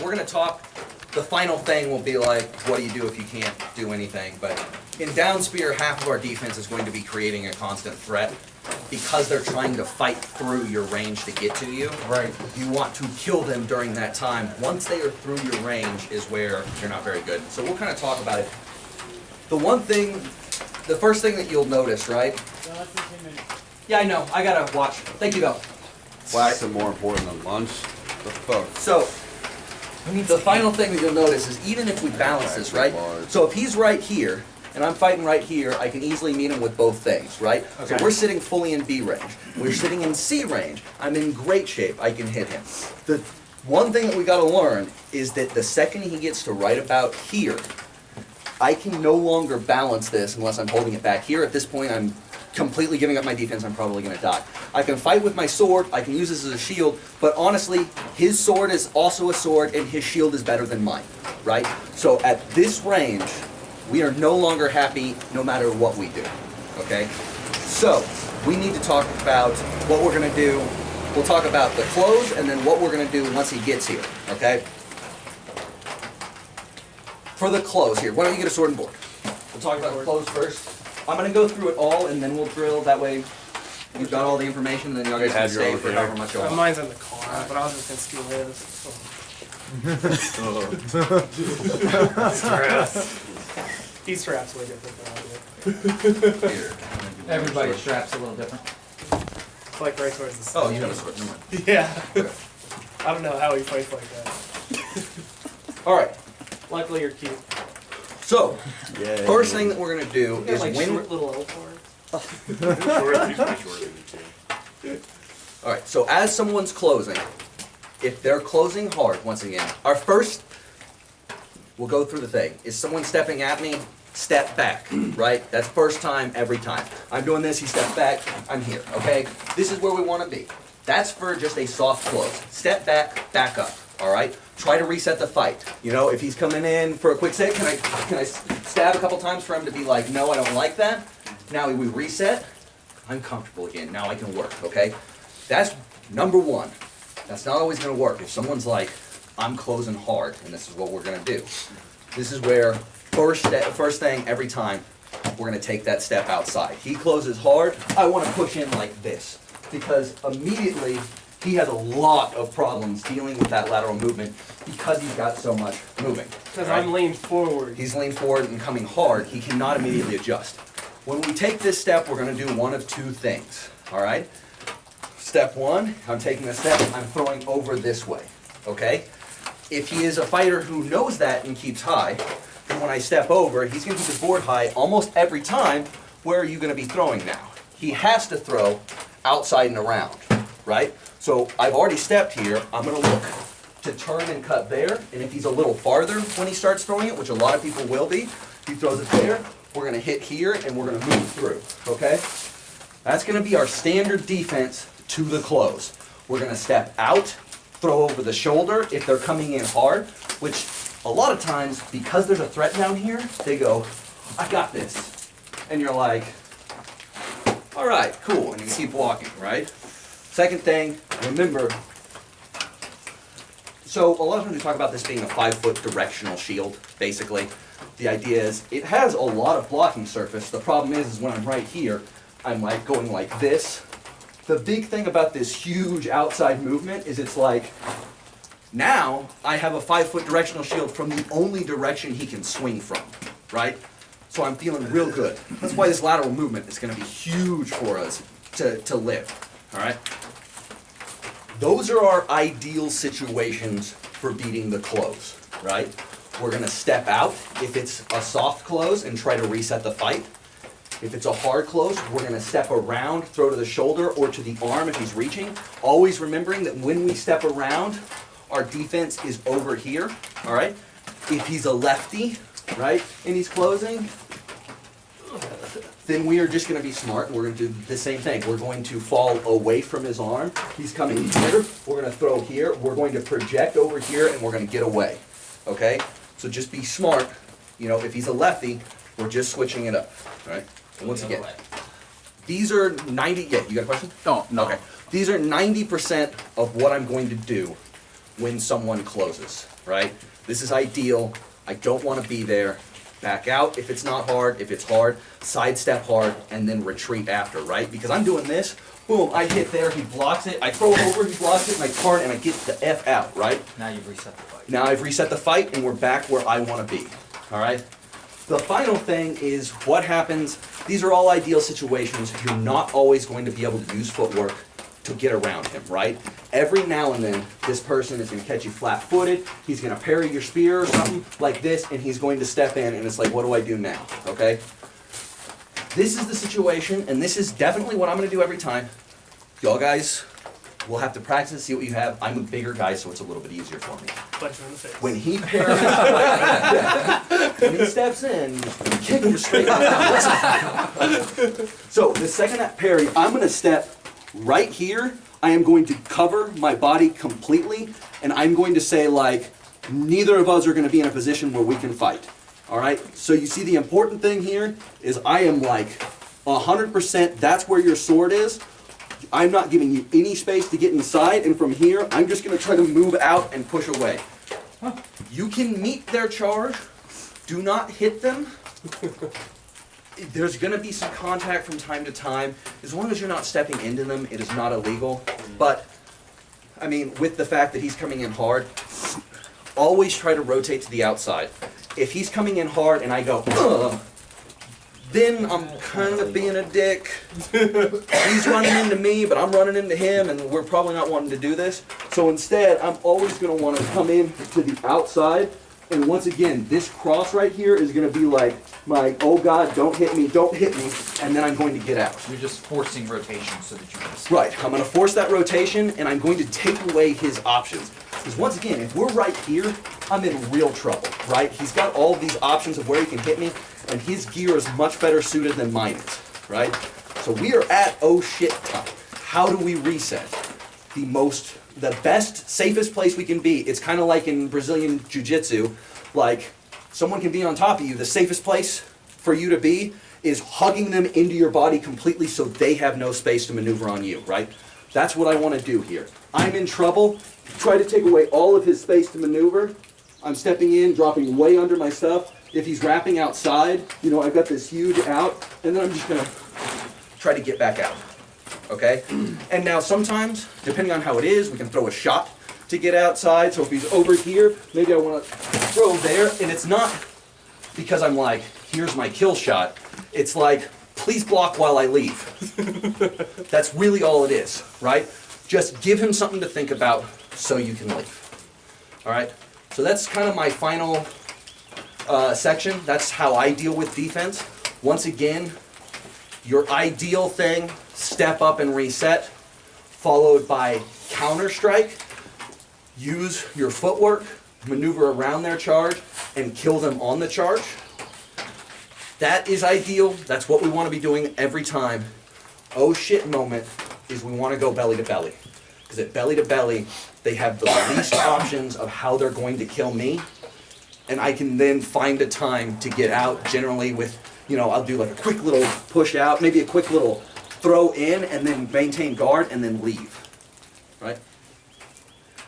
we're gonna talk, the final thing will be like, what do you do if you can't do anything? But in downspear, half of our defense is going to be creating a constant threat. Because they're trying to fight through your range to get to you, Right. you want to kill them during that time. Once they are through your range is where you're not very good. So we'll kind of talk about it. The first thing that you'll notice, right? Yeah, I know. I gotta watch. Thank you, though. Wax is more important than lunch. The fuck? So, the final thing that you'll notice is even if we balance this, right? So if he's right here, and I'm fighting right here, I can easily meet him with both things, right? Okay. So we're sitting fully in B range. We're sitting in C range. I'm in great shape. I can hit him. The one thing that we gotta learn is that the second he gets to right about here, I can no longer balance this unless I'm holding it back here. At this point, I'm completely giving up my defense. I'm probably gonna die. I can fight with my sword. I can use this as a shield. But honestly, his sword is also a sword, and his shield is better than mine, right? So at this range, we are no longer happy no matter what we do, okay? So, we need to talk about what we're gonna do. We'll talk about the close and then what we're gonna do once he gets here, okay? For the close here, why don't you get a sword and board? We'll talk about the close first. I'm gonna go through it all and then we'll drill, that way you've got all the information and then y'all guys can stay for however much you want. Mine's in the car, but I was just gonna steal his. He straps way different than I do. Here. Everybody's straps a little different. It's like right towards the center. Oh, you have a sword, never mind. Yeah. Okay. I don't know how he fights like that. All right, Luckily you're cute. so, Yeah. first thing that we're gonna do You got is like when... short little elf arms. All right, so as someone's closing, if they're closing hard, once again, our first, we'll go through the thing. Is someone stepping at me? Step back, right? That's first time, every time. I'm doing this, he steps back, I'm here, okay? This is where we want to be. That's for just a soft close. Step back, back up, all right? Try to reset the fight. You know, if he's coming in for a quick set, can I stab a couple times for him to be like, no, I don't like that? Now we reset, I'm comfortable again, now I can work, okay? That's number one. That's not always gonna work. If someone's like, I'm closing hard, and this is what we're gonna do. This is where, first thing, every time, we're gonna take that step outside. He closes hard, I wanna push in like this, because immediately, he has a lot of problems dealing with that lateral movement because he's got so much moving. Because right? I'm leaned forward. He's leaned forward and coming hard, he cannot immediately adjust. When we take this step, we're gonna do one of two things, all right? Step one, I'm taking a step, I'm throwing over this way, okay? If he is a fighter who knows that and keeps high, then when I step over, he's gonna keep his board high almost every time. Where are you gonna be throwing now? He has to throw outside and around, right? So I've already stepped here, I'm gonna look to turn and cut there, and if he's a little farther when he starts throwing it, which a lot of people will be, he throws it there, we're gonna hit here and we're gonna move through, okay? That's gonna be our standard defense to the close. We're gonna step out, throw over the shoulder if they're coming in hard, which a lot of times, because there's a threat down here, they go, I got this. And you're like, all right, cool, and you keep walking, right? Second thing, remember, so a lot of times we talk about this being a 5-foot directional shield, basically. The idea is, it has a lot of blocking surface. The problem is when I'm right here, I'm like going like this. The big thing about this huge outside movement is it's like, now I have a 5-foot directional shield from the only direction he can swing from, right? So I'm feeling real good. That's why this lateral movement is gonna be huge for us to live, all right? Those are our ideal situations for beating the close, right? We're gonna step out if it's a soft close and try to reset the fight. If it's a hard close, we're gonna step around, throw to the shoulder or to the arm if he's reaching. Always remembering that when we step around, our defense is over here, all right? If he's a lefty, right, and he's closing, then we are just gonna be smart and we're gonna do the same thing. We're going to fall away from his arm. He's coming here, we're gonna throw here, we're going to project over here and we're gonna get away, okay? So just be smart, you know, if he's a lefty, we're just switching it up, all right? And once again, these are 90, yeah, you got a question? No. Okay. These are 90% of what I'm going to do when someone closes, right? This is ideal. I don't want to be there. Back out if it's not hard. If it's hard, sidestep hard, and then retreat after, right? Because I'm doing this, boom, I hit there, he blocks it, I throw it over, he blocks it, and I turn and I get the F out, right? Now you've reset the fight. Now I've reset the fight and we're back where I want to be, all right? The final thing is what happens, these are all ideal situations, you're not always going to be able to use footwork to get around him, right? Every now and then, this person is going to catch you flat-footed, he's going to parry your spear or something like this, and he's going to step in, and it's like, what do I do now, okay? This is the situation, and this is definitely what I'm going to do every time. Y'all guys will have to practice and see what you have. I'm a bigger guy, so it's a little bit easier for me. Punch him in the face. When he parries, when he steps in, kick him straight in the face. So the second that parry, I'm going to step right here. I am going to cover my body completely, and I'm going to say, like, neither of us are going to be in a position where we can fight. All right? So you see the important thing here is I am like 100%, that's where your sword is. I'm not giving you any space to get inside, and from here, I'm just going to try to move out and push away. You can meet their charge. Do not hit them. There's going to be some contact from time to time. As long as you're not stepping into them, it is not illegal. But, I mean, with the fact that he's coming in hard, always try to rotate to the outside. If he's coming in hard and I go, ugh, then I'm kind of being a dick. He's running into me, but I'm running into him, and we're probably not wanting to do this. So instead, I'm always going to want to come in to the outside. And once again, this cross right here is going to be like my, oh God, don't hit me, and then I'm going to get out. You're just forcing rotation so that you can escape. Right, I'm going to force that rotation, and I'm going to take away his options. Because once again, if we're right here, I'm in real trouble, right? He's got all these options of where he can hit me, and his gear is much better suited than mine is, right? So we are at oh shit time. How do we reset? The best, safest place we can be, it's kind of like in Brazilian Jiu-Jitsu, like someone can be on top of you. The safest place for you to be is hugging them into your body completely so they have no space to maneuver on you, right? That's what I want to do here. I'm in trouble, try to take away all of his space to maneuver. I'm stepping in, dropping way under my stuff. If he's wrapping outside, you know, I've got this huge out, and then I'm just going to try to get back out. Okay? And now sometimes, depending on how it is, we can throw a shot to get outside. So if he's over here, maybe I want to throw there. And it's not because I'm like, here's my kill shot. It's like, please block while I leave. That's really all it is, right? Just give him something to think about so you can leave. All right? So that's kind of my final section. That's how I deal with defense. Once again, your ideal thing, step up and reset, followed by counter strike. Use your footwork, maneuver around their charge, and kill them on the charge. That is ideal. That's what we want to be doing every time. Oh shit moment is we want to go belly to belly. Because at belly to belly, they have the least options of how they're going to kill me. And I can then find a time to get out, generally with, you know, I'll do like a quick little push out, maybe a quick little throw in, and then maintain guard, and then leave. Right?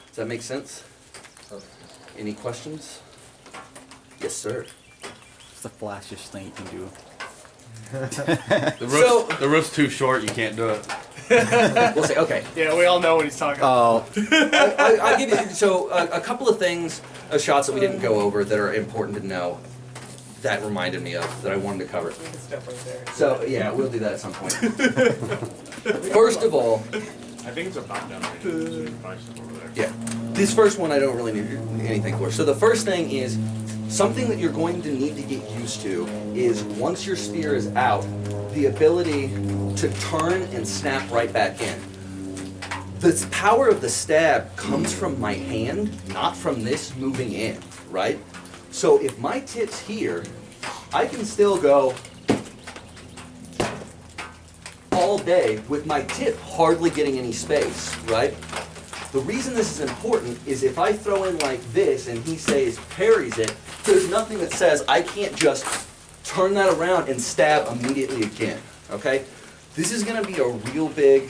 Does that make sense? Any questions? Yes, sir. It's the flashiest thing you can do. The roof's too short, you can't do it. We'll say, okay. Yeah, we all know what he's talking about. Oh, I'll give you, so a couple of things, shots that we didn't go over that are important to know that reminded me of, that I wanted to cover. We can step right there. So, yeah, we'll do that at some point. First of all, I think it's about down right now, so you can find some over there. yeah, this first one I don't really need anything for. So the first thing is, something that you're going to need to get used to is once your spear is out, the ability to turn and snap right back in. The power of the stab comes from my hand, not from this moving in, right? So if my tip's here, I can still go all day with my tip hardly getting any space, right? The reason this is important is if I throw in like this and he says parries it, there's nothing that says I can't just turn that around and stab immediately again, okay? This is gonna be a real big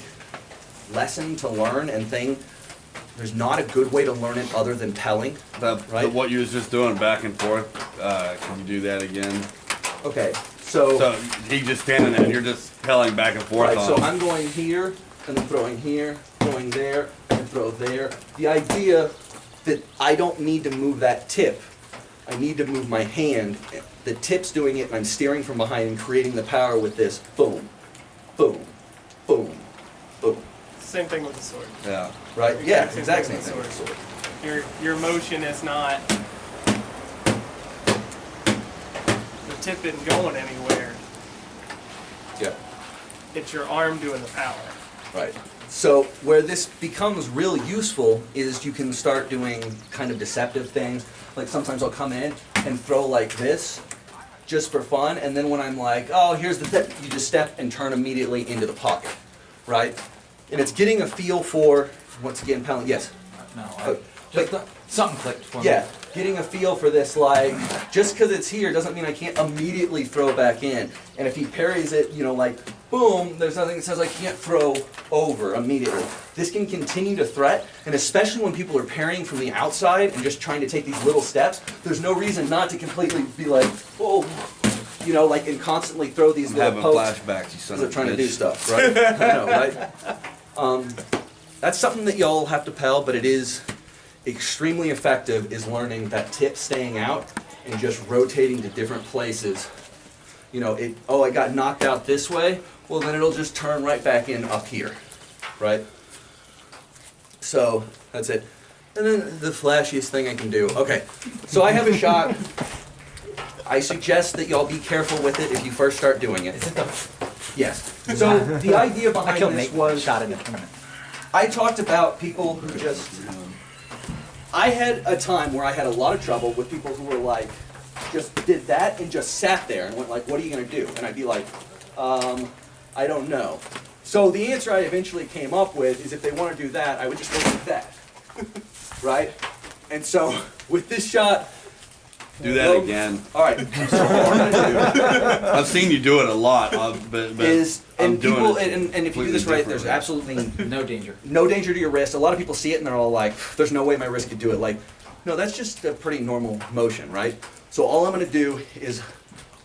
lesson to learn and thing. There's not a good way to learn it other than telling. Right. What you was just doing back and forth, can you do that again? Okay, so So he just standing there and you're just telling back and forth right, on so him. I'm going here, and then throwing here, throwing there, and throw there. The idea that I don't need to move that tip, I need to move my hand. The tip's doing it, and I'm steering from behind and creating the power with this boom, boom, boom, boom. Same thing with the sword. Yeah. Right? Yeah, Exact exact same same thing thing with with the the sword. Your motion is not, the tip isn't going anywhere. Yeah. It's your arm doing the power. Right. So where this becomes real useful is you can start doing kind of deceptive things. Like sometimes I'll come in and throw like this just for fun, and then when I'm like, oh, here's the tip, you just step and turn immediately into the pocket, right? And it's getting a feel for, once again, pounding, yes, No, but- something clicked for me. yeah, getting a feel for this, like, just because it's here doesn't mean I can't immediately throw back in. And if he parries it, you know, like, boom, there's nothing that says I can't throw over immediately. This can continue to threat, and especially when people are parrying from the outside and just trying to take these little steps, there's no reason not to completely be like, oh, you know, like, and constantly throw these I'm little having pokes. flashbacks, you son They're of a trying to do bitch. stuff, right? I know, right? That's something that y'all have to pal, but it is extremely effective, is learning that tip staying out and just rotating to different places. You know, I got knocked out this way, well then it'll just turn right back in up here, right? So, that's it. And then the flashiest thing I can do. Okay, so I have a shot. I suggest that y'all be careful with it if you first start doing it. Is it the Yes. So the idea I behind killed this Nate was, shot in the tournament. I talked about people who just, I had a time where I had a lot of trouble with people who were like, just did that and just sat there and went like, what are you gonna do? And I'd be like, I don't know. So the answer I eventually came up with is if they wanna do that, I would just go like that, right? And so with this shot. Do that again. All right, so what I'm gonna do I've seen you do it a lot, but is, I'm and doing people, it and if you do this right, there's completely absolutely No danger. no danger to your wrist. A lot of people see it and they're all like, there's no way my wrist could do it. Like, no, that's just a pretty normal motion, right? So all I'm gonna do is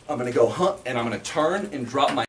I'm gonna go hunt and I'm gonna turn and drop my